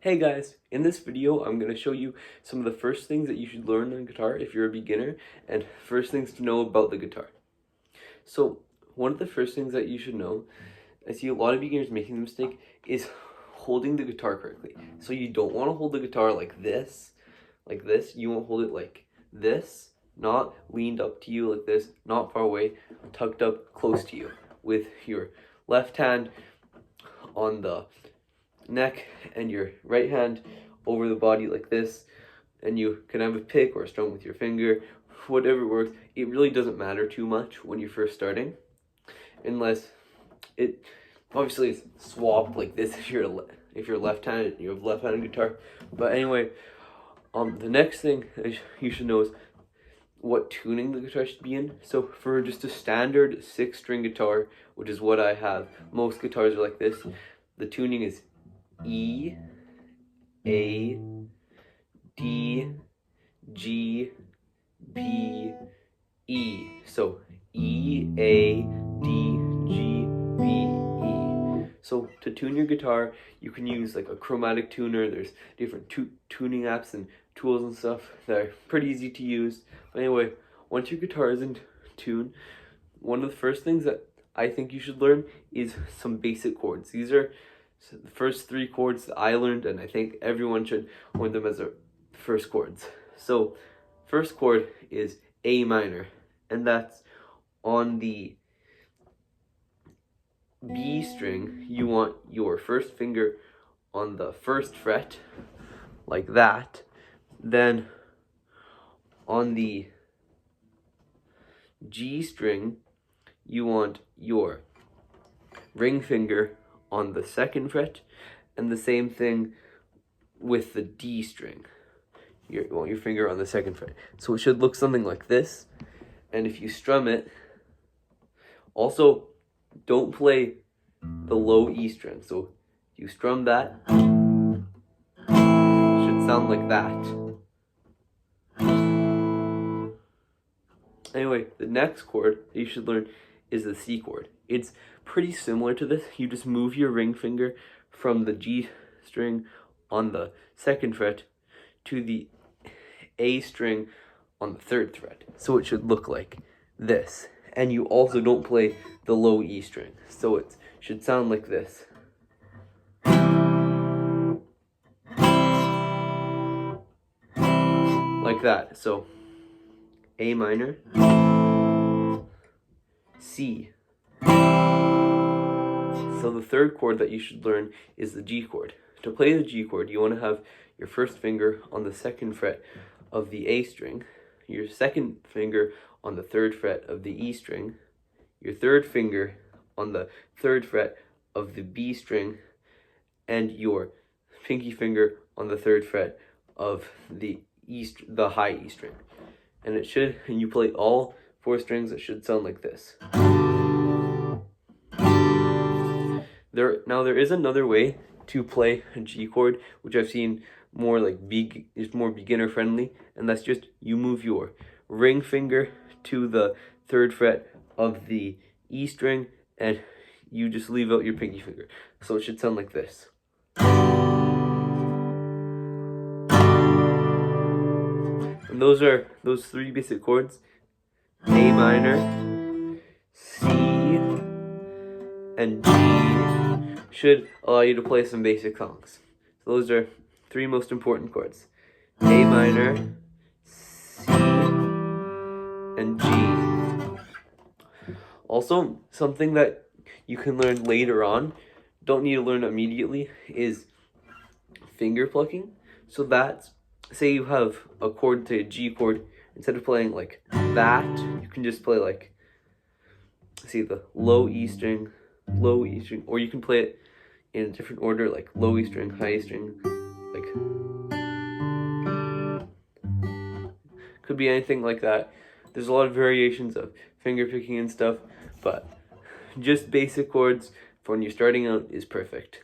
Hey guys, in this video I'm going to show you some of the first things that you should learn on guitar if you're a beginner, and first things to know about the guitar. So one of the first things that you should know, I see a lot of beginners making the mistake, is holding the guitar correctly. So you don't want to hold the guitar like this, you want to hold it like this, not leaned up to you like this, not far away, tucked up close to you, with your left hand on the neck and your right hand over the body like this, and you can have a pick or a strum with your finger, whatever works. It really doesn't matter too much when you're first starting, unless it obviously it's swapped like this if you're left-handed, you have left-handed guitar. But anyway, the next thing you should know is what tuning the guitar should be in. So for just a standard 6-string guitar, which is what I have, most guitars are like this, the tuning is E, A, D, G, B, E. So E, A, D, G, B, E. So to tune your guitar, you can use like a chromatic tuner. There's different tuning apps and tools and stuff that are pretty easy to use. But anyway, once your guitar is in tune, one of the first things that I think you should learn is some basic chords. These are the first 3 chords that I learned, and I think everyone should learn them as their first chords. So first chord is A minor, and that's on the B string. You want your first finger on the 1st fret like that. Then on the G string, you want your ring finger on the 2nd fret, and the same thing with the D string. You want your finger on the 2nd fret. So it should look something like this. And if you strum it, also don't play the low E string. So if you strum that, it should sound like that. Anyway, the next chord that you should learn is the C chord. It's pretty similar to this. You just move your ring finger from the G string on the 2nd fret to the A string on the 3rd fret. So it should look like this. And you also don't play the low E string. So it should sound like this. Like that. So A minor, C. So the 3rd chord that you should learn is the G chord. To play the G chord, you want to have your 1st finger on the 2nd fret of the A string, your 2nd finger on the 3rd fret of the E string, your 3rd finger on the 3rd fret of the B string, and your pinky finger on the 3rd fret of the high E string. And you play all 4 strings, it should sound like this. There is another way to play a G chord, which I've seen more like is more beginner friendly, and that's just you move your ring finger to the 3rd fret of the E string, and you just leave out your pinky finger. So it should sound like this. And those are those 3 basic chords: A minor, C, and G. Should allow you to play some basic songs. So those are 3 most important chords: A minor, C, and G. Also, something that you can learn later on, don't need to learn immediately, is finger plucking. So that's, say you have a chord to a G chord, instead of playing like that, you can just play like, see, the low E string, or you can play it in a different order, like low E string, high E string, like could be anything like that. There's a lot of variations of finger picking and stuff, but just basic chords for when you're starting out is perfect.